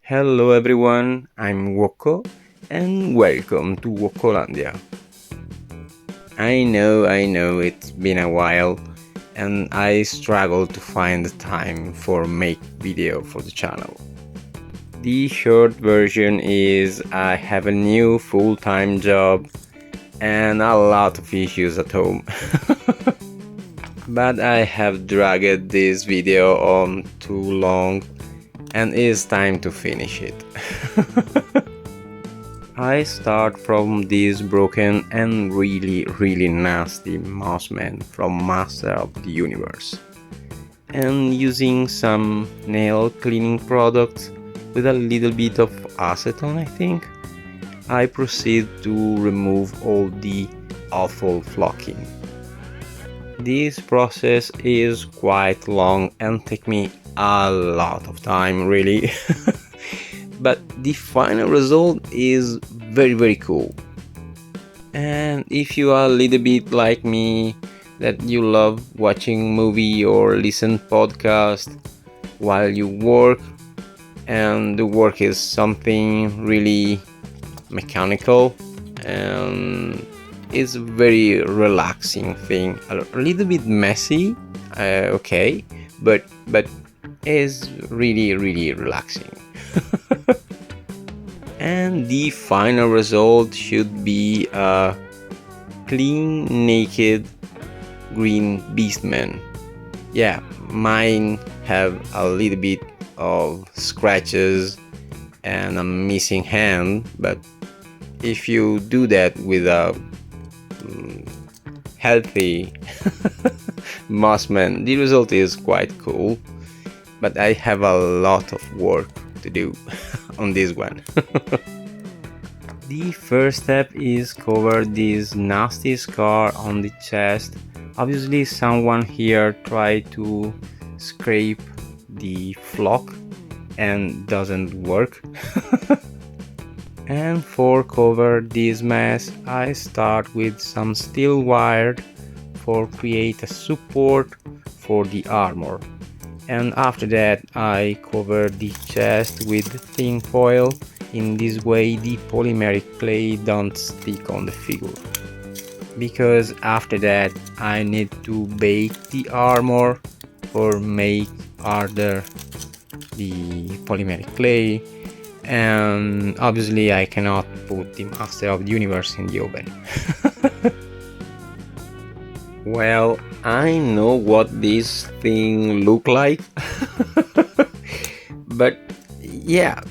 Hello everyone, I'm Woko and welcome to Wokolandia. I know it's been a while and I struggle to find the time for make video for the channel. The short version is I have a new full-time job and a lot of issues at home. But I have dragged this video on too long and it's time to finish it. I start from this broken and really nasty Mouseman from Master of the Universe, and using some nail cleaning products with a little bit of acetone, I think, I proceed to remove all the awful flocking. This process is quite long and take me a lot of time, really. But the final result is very cool. And if you are a little bit like me, that you love watching movie or listen podcast while you work, and the work is something really mechanical and it's a very relaxing thing, a little bit messy, okay, but is really relaxing. And the final result should be a clean, naked green beastman. Yeah, mine have a little bit of scratches and a missing hand, but if you do that with a healthy mossman, the result is quite cool. But I have a lot of work to do on this one. The first step is cover this nasty scar on the chest. Obviously someone here tried to scrape the flock and doesn't work. And for cover this mess, I start with some steel wire for create a support for the armor. And after that I cover the chest with thin foil. In this way the polymeric clay don't stick on the figure. Because after that I need to bake the armor or make harder the polymeric clay, and obviously I cannot put the Master of the Universe in the oven. Well, I know what this thing look like. But yeah,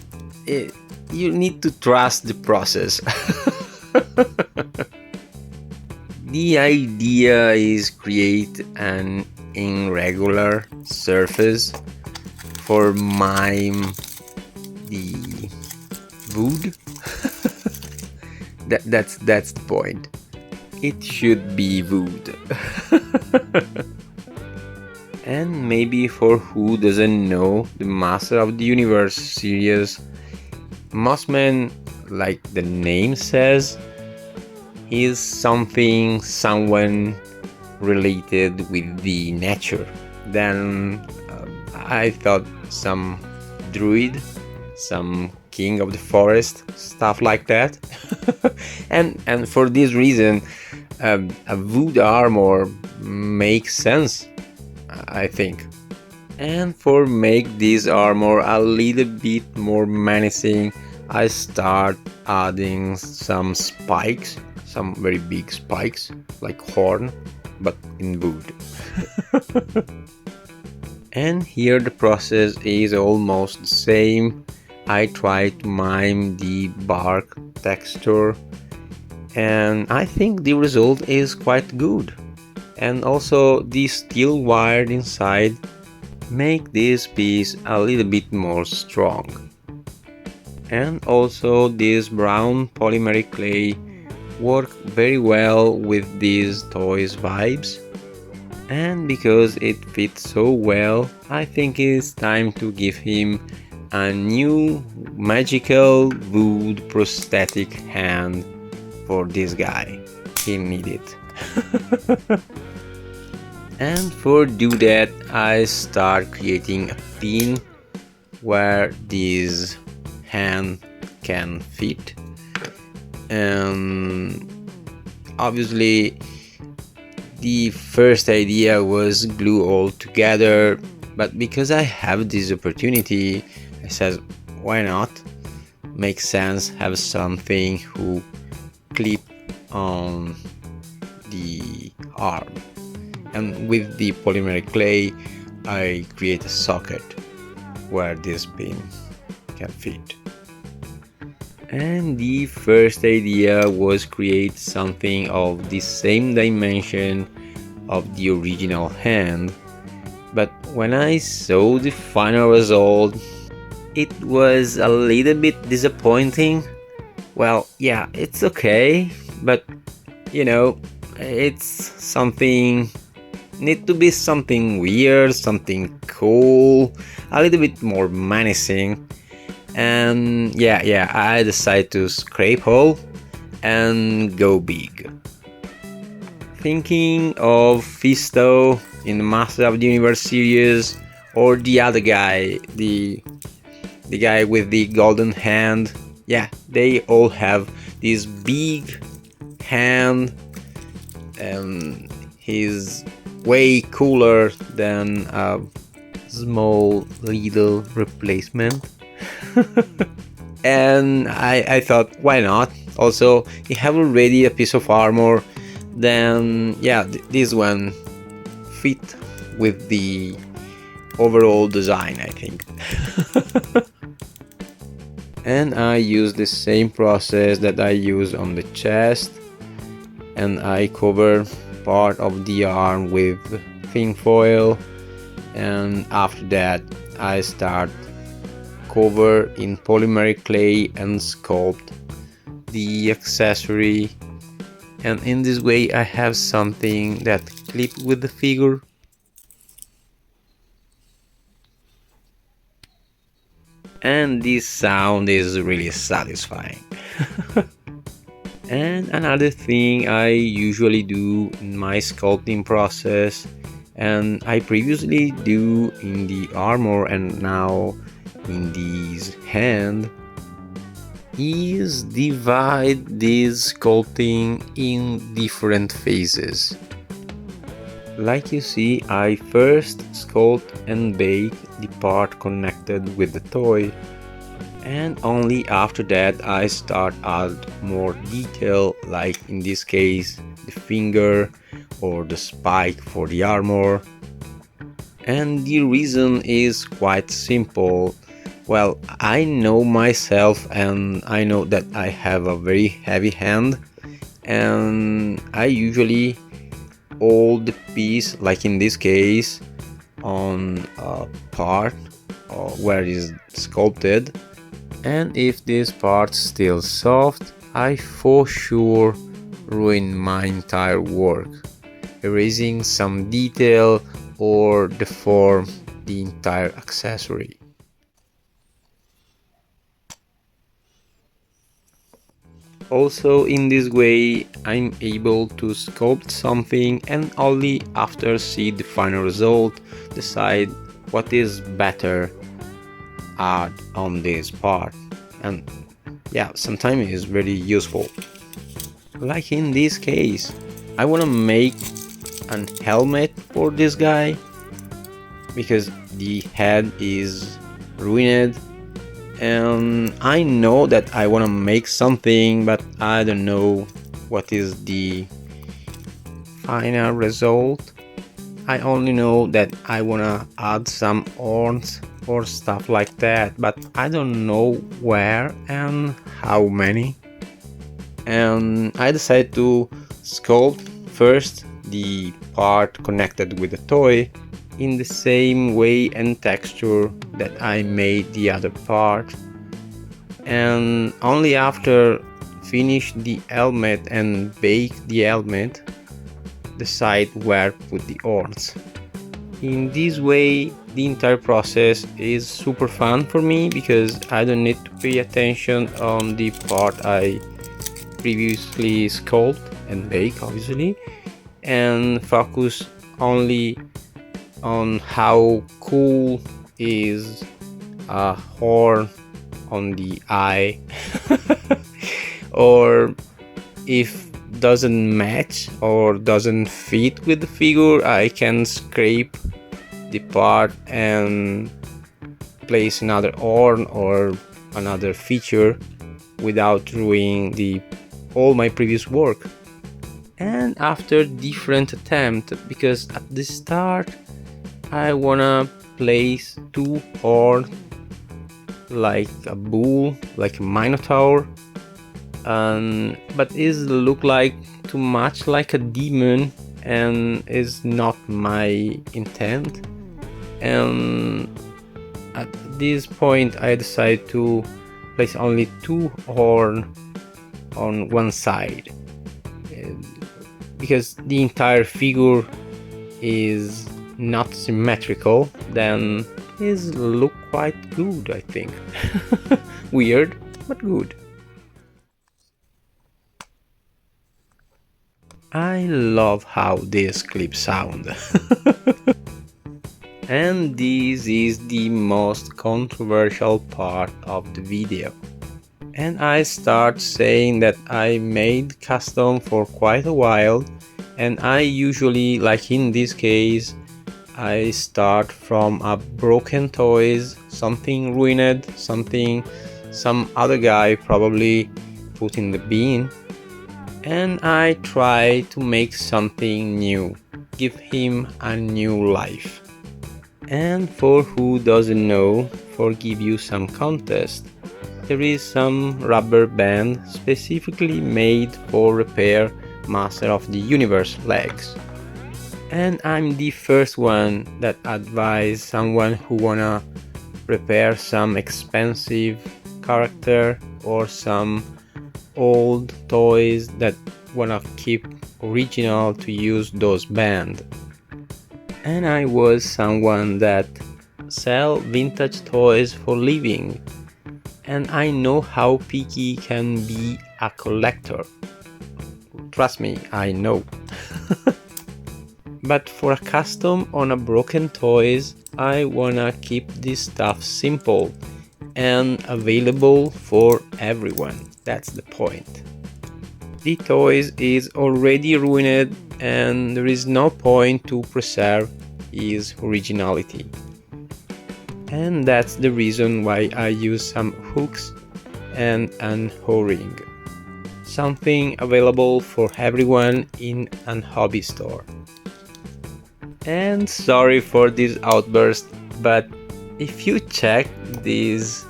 you need to trust the process. The idea is create an irregular surface for mime the wood. That's the point. It should be wood. And maybe for who doesn't know the Master of the Universe series, Mossman, like the name says, is someone related with the nature. Then I thought some druid, some king of the forest, stuff like that. and for this reason, a wood armor makes sense, I think. And for make this armor a little bit more menacing, I start adding some spikes, some very big spikes, like horn, but in wood. And here the process is almost the same. I try to mime the bark texture, and I think the result is quite good. And also the steel wire inside make this piece a little bit more strong. And also this brown polymeric clay work very well with these toys vibes. And because it fits so well, I think it's time to give him a new magical wood prosthetic hand for this guy. He need it. And for do that, I start creating a pin where this hand can fit. And obviously the first idea was glue all together, but because I have this opportunity, I said, why not? Makes sense, have something who clip on the arm. And with the polymeric clay, I create a socket where this pin can fit. And the first idea was create something of the same dimension of the original hand, but when I saw the final result, it was a little bit disappointing. Well, yeah, it's okay, but you know, it's something, need to be something weird, something cool, a little bit more menacing. And yeah, I decided to scrape all and go big. Thinking of Fisto in the Master of the Universe series, or the other guy, the guy with the golden hand. Yeah, they all have this big hand, and he's way cooler than a small little replacement. And I thought, why not? Also, he have already a piece of armor, then yeah, this one fit with the overall design, I think. And I use the same process that I use on the chest, and I cover part of the arm with thin foil, and after that I start cover in polymeric clay and sculpt the accessory, and in this way I have something that clip with the figure. And this sound is really satisfying. And another thing I usually do in my sculpting process, and I previously do in the armor and now in this hand, is divide this sculpting in different phases. Like you see, I first sculpt and bake the part connected with the toy, and only after that I start add more detail, like in this case the finger or the spike for the armor. And the reason is quite simple. Well, I know myself and I know that I have a very heavy hand, and I usually hold the piece, like in this case, on a part where it is sculpted, and if this part's still soft, I for sure ruin my entire work, erasing some detail or deform the entire accessory. Also, in this way, I'm able to sculpt something and only after see the final result decide what is better add on this part. And yeah, sometimes it's very useful. Like in this case, I want to make an helmet for this guy because the head is ruined, and I know that I want to make something, but I don't know what is the final result. I only know that I want to add some horns or stuff like that, but I don't know where and how many. And I decided to sculpt first the part connected with the toy in the same way and texture that I made the other part, and only after finish the helmet and bake the helmet decide where to put the horns. In this way the entire process is super fun for me because I don't need to pay attention on the part I previously sculpt and bake, obviously, and focus only on how cool is a horn on the eye or if doesn't match or doesn't fit with the figure, I can scrape the part and place another horn or another feature without ruining all my previous work. And after different attempts, because at the start I wanna place 2 horns like a bull, like a minotaur, but it look like too much like a demon and is not my intent. And at this point I decided to place only 2 horns on one side, because the entire figure is not symmetrical. Then it look quite good, I think. Weird, but good. I love how this clip sound. And this is the most controversial part of the video. And I start saying that I made custom for quite a while, and I usually, like in this case, I start from a broken toys, something ruined, something some other guy probably put in the bin, and I try to make something new, give him a new life. And for who doesn't know, for give you some context, there is some rubber band specifically made for repair Master of the Universe legs. And I'm the first one that advise someone who wanna repair some expensive character or some old toys that wanna keep original to use those band. And I was someone that sell vintage toys for living, and I know how picky can be a collector. Trust me, I know. But for a custom on a broken toys, I wanna keep this stuff simple and available for everyone. That's the point. The toys is already ruined and there is no point to preserve its originality. And that's the reason why I use some hooks and an O-ring. Something available for everyone in an hobby store. And sorry for this outburst, but if you check this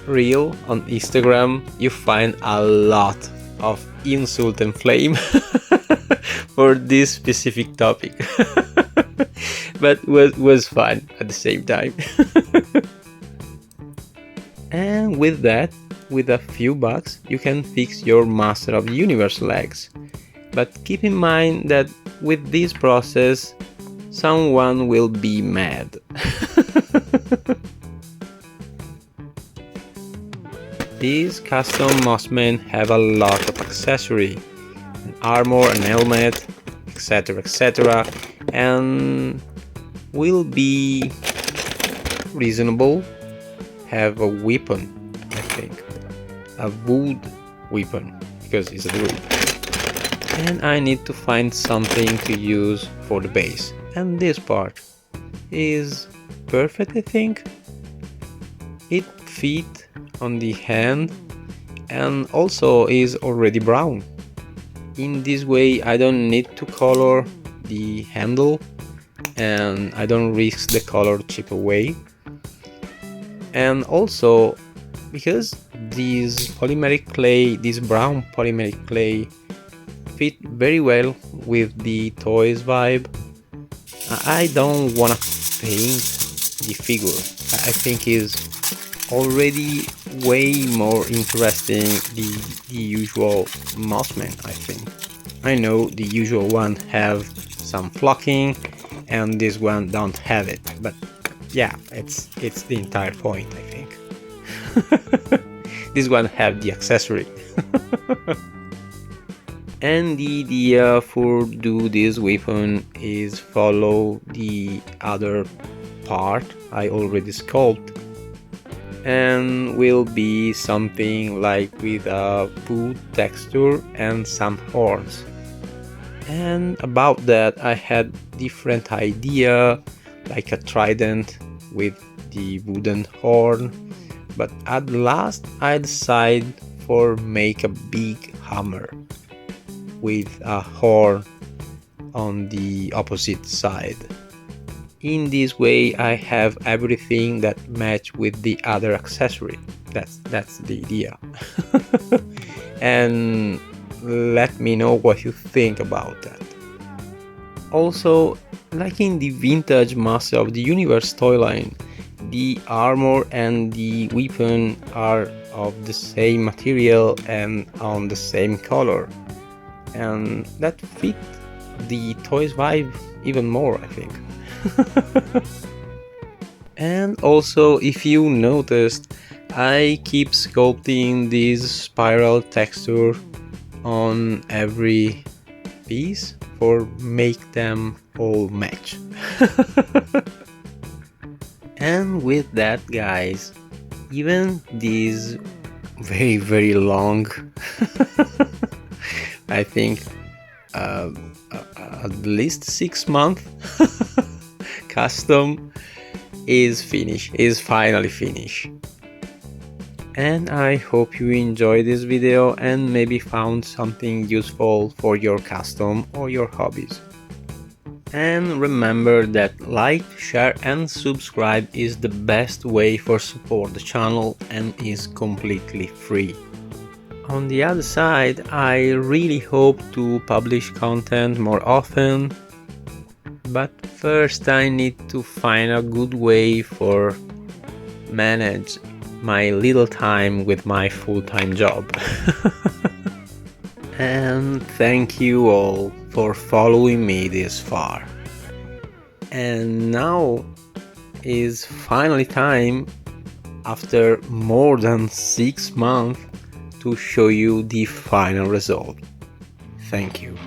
reel on Instagram, you find a lot of insult and flame for this specific topic. But was fun at the same time. And with that, with a few bucks, you can fix your Master of the Universe legs. But keep in mind that with this process, someone will be mad. These custom Mossmen have a lot of accessory, an armor, an helmet, etc, and will be reasonable. Have a weapon, I think, a wood weapon, because it's a wood. And I need to find something to use for the base, and this part is perfect, I think. It fits on the hand and also is already brown. In this way I don't need to color the handle and I don't risk the color chip away. And also because this polymeric clay, this brown polymeric clay, fit very well with the toys vibe, I don't wanna paint the figure. I think is already way more interesting the usual Mossman, I think. I know the usual one have some flocking and this one don't have it, but yeah, it's the entire point, I think. This one have the accessory. And the idea for do this weapon is follow the other part I already sculpted. and will be something like with a wood texture and some horns. And about that I had different idea, like a trident with the wooden horn, but at last I decided for make a big hammer with a horn on the opposite side. In this way I have everything that match with the other accessory. That's the idea. And let me know what you think about that. Also, like in the vintage Master of the Universe toy line, the armor and the weapon are of the same material and on the same color, and that fit the toy's vibe even more, I think. And also, if you noticed, I keep sculpting this spiral texture on every piece for make them all match. And with that, guys, even this very long I think at least 6 months custom is finished, is finally finished. And I hope you enjoyed this video and maybe found something useful for your custom or your hobbies. And remember that like, share and subscribe is the best way for support the channel and is completely free. On the other side, I really hope to publish content more often, but first I need to find a good way for manage my little time with my full-time job. And thank you all for following me this far. And now is finally time, after more than 6 months, to show you the final result. Thank you.